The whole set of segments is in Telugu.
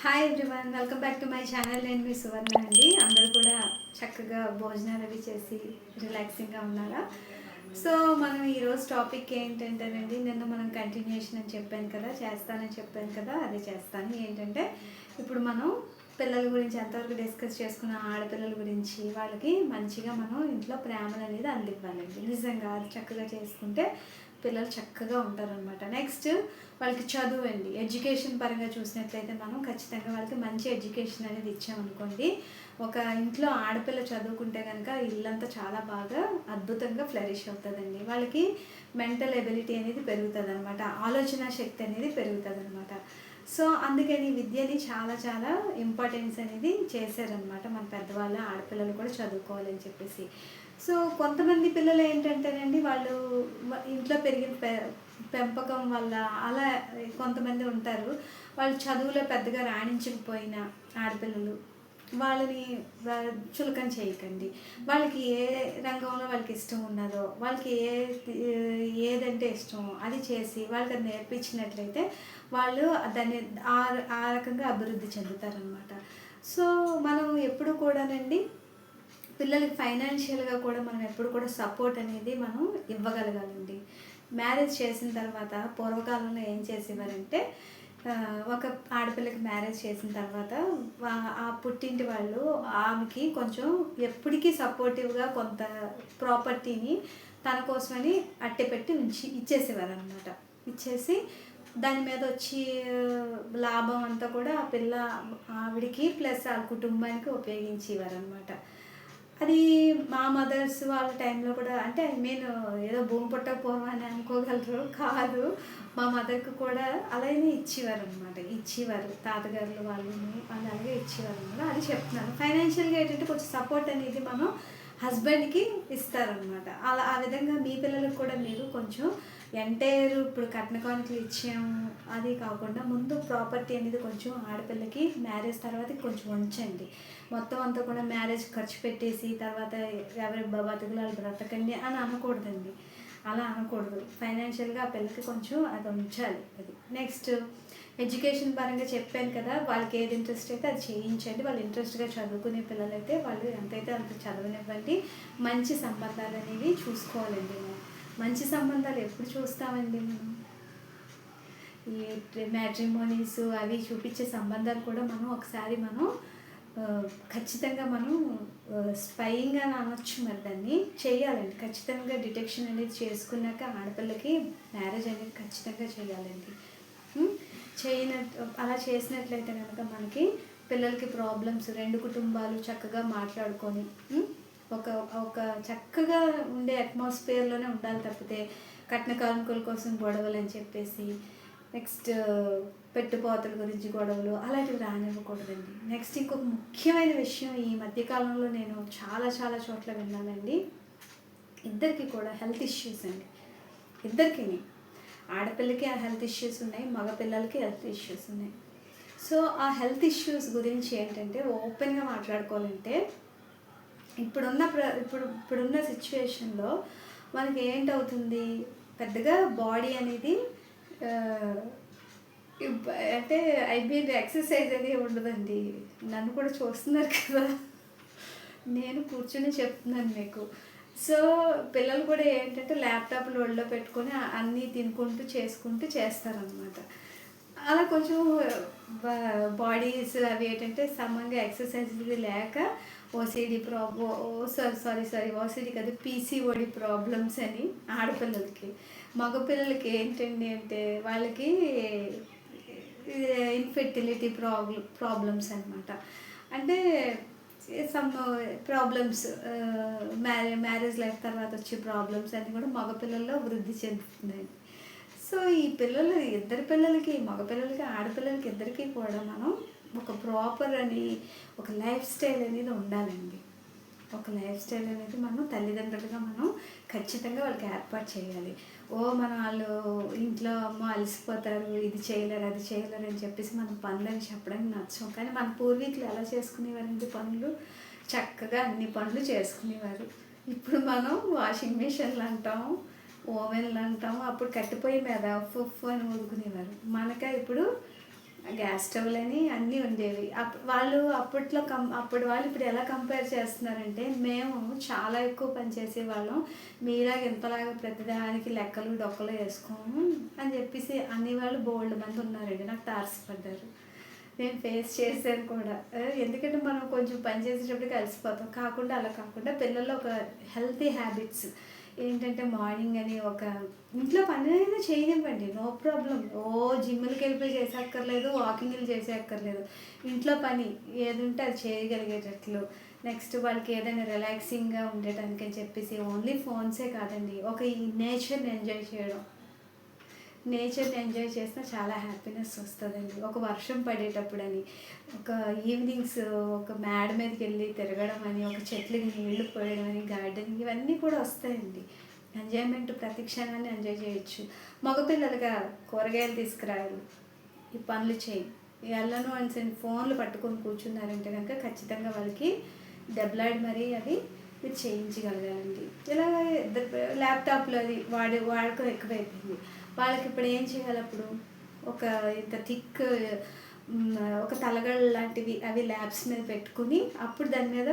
Hi everyone, welcome back to my channel. నేను మీ సువర్ణ అండి. అందరూ కూడా చక్కగా భోజనాలు అవి చేసి రిలాక్సింగ్గా ఉన్నారా? సో మనం ఈరోజు టాపిక్ ఏంటంటేనండి, నిన్న మనం కంటిన్యూషన్ అని చెప్పాను కదా, చేస్తానని చెప్పాను కదా, అదే చేస్తాను. ఏంటంటే ఇప్పుడు మనం పిల్లల గురించి ఎంతవరకు డిస్కస్ చేసుకున్న, ఆడపిల్లల గురించి వాళ్ళకి మంచిగా మనం ఇంట్లో ప్రేమలు అనేది అందివ్వాలండి. నిజంగా అది చక్కగా చేసుకుంటే పిల్లలు చక్కగా ఉంటారనమాట. నెక్స్ట్ వాళ్ళకి చదువు అండి, ఎడ్యుకేషన్ పరంగా చూసినట్లయితే మనం ఖచ్చితంగా వాళ్ళకి మంచి ఎడ్యుకేషన్ అనేది ఇచ్చామనుకోండి, ఒక ఇంట్లో ఆడపిల్ల చదువుకుంటే కనుక ఇల్లంతా చాలా బాగా అద్భుతంగా ఫ్లరిష్ అవుతుందండి. వాళ్ళకి మెంటల్ ఎబిలిటీ అనేది పెరుగుతుంది అనమాట, ఆలోచన శక్తి అనేది పెరుగుతుంది అనమాట. సో అందుకని విద్యని చాలా చాలా ఇంపార్టెన్స్ అనేది చేశారనమాట మన పెద్దవాళ్ళు. ఆడపిల్లలు కూడా చదువుకోవాలని చెప్పేసి. సో కొంతమంది పిల్లలు ఏంటంటేనండి, వాళ్ళు ఇంట్లో పెరిగిన పెంపకం వల్ల అలా కొంతమంది ఉంటారు. వాళ్ళు చదువులో పెద్దగా రాణించకపోయినా ఆడపిల్లలు, వాళ్ళని చులకన చేయకండి. వాళ్ళకి ఏ రంగంలో వాళ్ళకి ఇష్టం ఉన్నదో, వాళ్ళకి ఏదంటే ఇష్టమో అది చేసి వాళ్ళకి అది నేర్పించినట్లయితే వాళ్ళు దాన్ని ఆ ఆ రకంగా అభివృద్ధి చెందుతారనమాట. సో మనం ఎప్పుడు కూడానండి పిల్లలకి ఫైనాన్షియల్గా కూడా మనం ఎప్పుడు కూడా సపోర్ట్ అనేది మనం ఇవ్వగలగాలండి. మ్యారేజ్ చేసిన తర్వాత పూర్వకాలంలో ఏం చేసేవారంటే, ఒక ఆడపిల్లకి మ్యారేజ్ చేసిన తర్వాత ఆ పుట్టింటి వాళ్ళు ఆమెకి కొంచెం ఎప్పటికీ సపోర్టివ్గా కొంత ప్రాపర్టీని తన కోసమని అట్టెపెట్టి ఇచ్చేసేవారు అనమాట. ఇచ్చేసి దాని మీద వచ్చి లాభం అంతా కూడా ఆ పిల్ల ఆవిడికి ప్లస్ ఆ కుటుంబానికి ఉపయోగించేవారు అనమాట. అది మా మదర్స్ వాళ్ళ టైంలో కూడా, అంటే ఐ మీన్ ఏదో భూమి పుట్టక పూర్వం అని అనుకోగలరు కాదు, మా మదర్కి కూడా అలాగే ఇచ్చేవారు అనమాట. ఇచ్చేవారు తాతగారులు వాళ్ళని అలాగే ఇచ్చేవారు అనమాట. అది చెప్తున్నాను. ఫైనాన్షియల్గా ఏంటంటే కొంచెం సపోర్ట్ అనేది మనం హస్బెండ్కి ఇస్తారనమాట. అలా ఆ విధంగా మీ పిల్లలకు కూడా మీరు కొంచెం ఎంటైర్ ఇప్పుడు కట్న కానుకలు ఇచ్చాము అది కాకుండా ముందు ప్రాపర్టీ అనేది కొంచెం ఆడపిల్లకి మ్యారేజ్ తర్వాత కొంచెం ఉంచండి. మొత్తం అంతా కూడా మ్యారేజ్ ఖర్చు పెట్టేసి తర్వాత ఎవరి బతుకులాలు బ్రతకండి అని అనకూడదండి. అలా అనకూడదు. ఫైనాన్షియల్గా ఆ పిల్లకి కొంచెం అది ఉంచాలి. అది నెక్స్ట్ ఎడ్యుకేషన్ పరంగా చెప్పాను కదా, వాళ్ళకి ఏది ఇంట్రెస్ట్ అయితే అది చేయించండి. వాళ్ళు ఇంట్రెస్ట్గా చదువుకునే పిల్లలైతే వాళ్ళు ఎంతైతే అంత చదవనివ్వండి. మంచి సంబంధాలు అనేవి చూసుకోవాలండి. మనం మంచి సంబంధాలు ఎప్పుడు చూస్తామండి? మనం ఈ మ్యాట్రిమోనీస్ అవి చూపించే సంబంధాలు కూడా మనం ఒకసారి మనం ఖచ్చితంగా మనం స్పైయింగ్ అని అనొచ్చు. మరి దాన్ని చేయాలండి. ఖచ్చితంగా డిటెక్షన్ అనేది చేసుకున్నాక ఆడపిల్లకి మ్యారేజ్ అనేది ఖచ్చితంగా చేయాలండి. అలా చేసినట్లయితే కనుక మనకి పిల్లలకి ప్రాబ్లమ్స్, రెండు కుటుంబాలు చక్కగా మాట్లాడుకొని ఒక ఒక చక్కగా ఉండే అట్మాస్ఫియర్లోనే ఉండాలి తప్పితే కట్న కానుకల కోసం గొడవలు అని చెప్పేసి, నెక్స్ట్ పెట్టుపోతల గురించి గొడవలు అలాంటివి రానివ్వకూడదండి. నెక్స్ట్ ఇంకొక ముఖ్యమైన విషయం ఈ మధ్యకాలంలో నేను చాలా చాలా చోట్ల విన్నానండి. ఇద్దరికి కూడా హెల్త్ ఇష్యూస్ అండి. ఇద్దరికి, ఆడపిల్లకి ఆ హెల్త్ ఇష్యూస్ ఉన్నాయి, మగపిల్లలకి హెల్త్ ఇష్యూస్ ఉన్నాయి. సో ఆ హెల్త్ ఇష్యూస్ గురించి ఏంటంటే ఓపెన్గా మాట్లాడుకోవాలంటే ఇప్పుడున్న సిచ్యువేషన్లో మనకి ఏంటవుతుంది, పెద్దగా బాడీ అనేది అంటే ఎక్సర్సైజ్ అనేది ఉండదండి. నన్ను కూడా చూస్తున్నారు కదా, నేను కూర్చొని చెప్తున్నాను మీకు. సో పిల్లలు కూడా ఏంటంటే ల్యాప్టాప్లు ఒళ్ళో పెట్టుకొని అన్నీ తినుకుంటూ చేసుకుంటూ చేస్తారనమాట. అలా కొంచెం బాడీస్ అవి ఏంటంటే సమంగా ఎక్సర్సైజ్ లేక ఓసిడి ఓసిడి కాదు, పీసీఓడి ప్రాబ్లమ్స్ అని ఆడపిల్లలకి. మగపిల్లలకి ఏంటండి అంటే వాళ్ళకి ఇన్ఫెర్టిలిటీ ప్రాబ్లమ్స్ అనమాట. అంటే సమ్ ప్రాబ్లమ్స్, మ్యారేజ్ లైఫ్ తర్వాత వచ్చే ప్రాబ్లమ్స్ అన్నీ కూడా మగపిల్లల్లో వృద్ధి చెందుతున్నాయి. సో ఈ పిల్లలు, ఇద్దరు పిల్లలకి, మగపిల్లలకి ఆడపిల్లలకి ఇద్దరికీ కూడా మనం ఒక ప్రాపర్ అని ఒక లైఫ్ స్టైల్ అనేది ఉండాలండి. ఒక లైఫ్ స్టైల్ అనేది మనం తల్లిదండ్రులుగా మనం ఖచ్చితంగా వాళ్ళకి ఏర్పాటు చేయాలి. వాళ్ళు ఇంట్లో అమ్మ అలసిపోతారు, ఇది చేయలేరు అది చేయలేరు అని చెప్పేసి మనం పనులని చెప్పడానికి నచ్చం. కానీ మన పూర్వీకులు ఎలా చేసుకునేవారండి పనులు? చక్కగా అన్ని పనులు చేసుకునేవారు. ఇప్పుడు మనం వాషింగ్ మిషన్లు అంటాం, ఓవెన్లు అంటాం. అప్పుడు కట్టిపోయి మీద ఉప్పు అని ఊదుకునేవారు. మనక ఇప్పుడు గ్యాస్ స్టవ్లని అన్నీ ఉండేవి. వాళ్ళు అప్పట్లో అప్పటి వాళ్ళు ఇప్పుడు ఎలా కంపేర్ చేస్తున్నారంటే, మేము చాలా ఎక్కువ పని చేసేవాళ్ళం. మీలాగా ఇంతలాగా ప్రతిదానికి లెక్కలు, డొక్కలు వేసుకోము అని చెప్పేసి అనేవాళ్ళు బోలెడు మంది ఉన్నారండి. నాకు తారసపడ్డారు. నేను ఫేస్ చేశాను కూడా. ఎందుకంటే మనం కొంచెం పని చేసేటప్పటికి అలసిపోతాం. అలా కాకుండా పిల్లల్లో ఒక హెల్తీ హ్యాబిట్స్ ఏంటంటే మార్నింగ్ అని ఒక ఇంట్లో పనైనా చేయనివ్వండి, నో ప్రాబ్లమ్. జిమ్‌లకి వెళ్ళిపోయి చేసేయక్కర్లేదు, వాకింగ్‌లు చేసేయక్కర్లేదు. ఇంట్లో పని ఏదుంటే అది చేయగలిగేటట్లు. నెక్స్ట్ వాళ్ళకి ఏదైనా రిలాక్సింగ్‌గా ఉండటానికి అని చెప్పేసి ఓన్లీ ఫోన్సే కాదండి. ఒక ఈ నేచర్‌ని ఎంజాయ్ చేయడం. నేచర్‌ని ఎంజాయ్ చేసినా చాలా హ్యాపీనెస్ వస్తదండి. ఒక వర్షం పడేటప్పుడని, ఒక ఈవినింగ్స్ ఒక మేడ మీదకెళ్ళి తిరగడం అని, ఒక చెట్లకి నీళ్లు పోయడం అని, గార్డెనింగ్ ఇవన్నీ కూడా వస్తాయండి. ఎంజాయ్‌మెంట్ ప్రతి క్షణాన్ని ఎంజాయ్ చేయొచ్చు. మగపిల్లలుగా కూరగాయలు తీసుకురావాలి, ఈ పనులు చేయి, ఎళ్ళను అనేసి ఫోన్లు పట్టుకొని కూర్చున్నారంటే కనుక ఖచ్చితంగా వాళ్ళకి దెబ్బలాడి మరీ అవి మీరు చేయించగలగాలండి. ఇలాగ ఇద్దరు ల్యాప్‌టాప్‌లు అది వాడకం ఎక్కువైపోయింది. వాళ్ళకి ఇప్పుడు ఏం చేయాలి అప్పుడు? ఒక ఇంత థిక్ ఒక తలగడలు లాంటివి అవి ల్యాబ్స్ మీద పెట్టుకుని అప్పుడు దాని మీద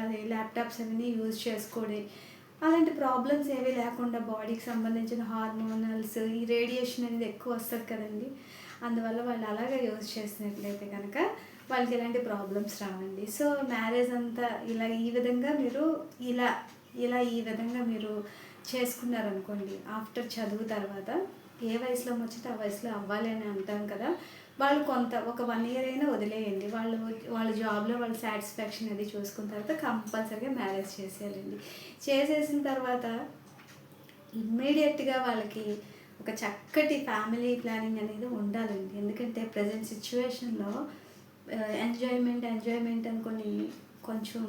అది ల్యాప్టాప్స్ అవన్నీ యూజ్ చేసుకోవడం. అలాంటి ప్రాబ్లమ్స్ ఏవి లేకుండా బాడీకి సంబంధించిన హార్మోనల్స్ ఈ రేడియేషన్ అనేది ఎక్కువ వస్తుంది కదండి. అందువల్ల వాళ్ళు అలాగే యూజ్ చేసినట్లయితే కనుక వాళ్ళకి ఎలాంటి ప్రాబ్లమ్స్ రావండి. సో మ్యారేజ్ అంతా ఈ విధంగా మీరు ఇలా ఈ విధంగా మీరు చేసుకున్నారనుకోండి, ఆఫ్టర్ చదువు తర్వాత ఏ వయసులో వచ్చితే ఆ వయసులో అవ్వాలి అని అంటాం కదా. వాళ్ళు ఒక 1 ఇయర్ అయినా వదిలేయండి. వాళ్ళ జాబ్‌లో వాళ్ళ సాటిస్ఫాక్షన్ అది చూసుకున్న తర్వాత కంపల్సరీగా మ్యారేజ్ చేసేయాలండి. చేసేసిన తర్వాత ఇమ్మీడియట్‌గా వాళ్ళకి ఒక చక్కటి ఫ్యామిలీ ప్లానింగ్ అనేది ఉండాలండి. ఎందుకంటే ప్రెజెంట్ సిట్యుయేషన్‌లో ఎంజాయ్‌మెంట్ అనుకోని కొంచెం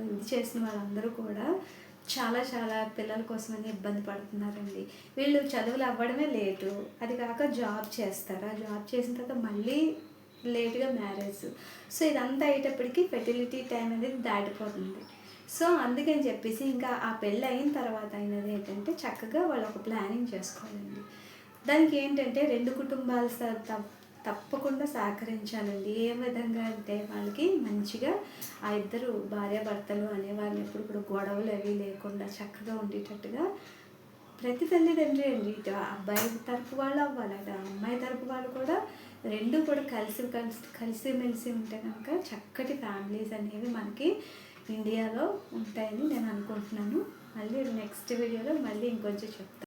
ఇది చేసిన వాళ్ళందరూ కూడా చాలా పిల్లల కోసమని ఇబ్బంది పడుతున్నారండి. వీళ్ళు చదువులు అవ్వడమే లేటు. అది కాక జాబ్ చేస్తారు. ఆ జాబ్ చేసిన తర్వాత మళ్ళీ లేట్‌గా మ్యారేజ్. సో ఇదంతా అయ్యేటప్పటికి ఫెర్టిలిటీ టైం అనేది దాటిపోతుంది. సో అందుకని చెప్పేసి ఇంకా ఆ పెళ్ళి అయిన తర్వాత అయినది ఏంటంటే చక్కగా వాళ్ళు ఒక ప్లానింగ్ చేసుకోవాలండి. దానికి ఏంటంటే 2 కుటుంబాలు తప్పకుండా సహకరించాలండి. ఏ విధంగా అంటే వాళ్ళకి మంచిగా ఆ ఇద్దరు భార్యాభర్తలు అనేవాళ్ళు ఎప్పుడు కూడా గొడవలు అవి లేకుండా చక్కగా ఉండేటట్టుగా ప్రతి తల్లిదండ్రి అండి, ఇటు అబ్బాయి తరపు వాళ్ళు అవ్వాలి, అటు అమ్మాయి తరపు వాళ్ళు కూడా 2 కూడా కలిసిమెలిసి ఉంటే కనుక చక్కటి ఫ్యామిలీస్ అనేవి మనకి ఇండియాలో ఉంటాయని నేను అనుకుంటున్నాను. మళ్ళీ నెక్స్ట్ వీడియోలో మళ్ళీ ఇంకొంచెం చెప్తాను.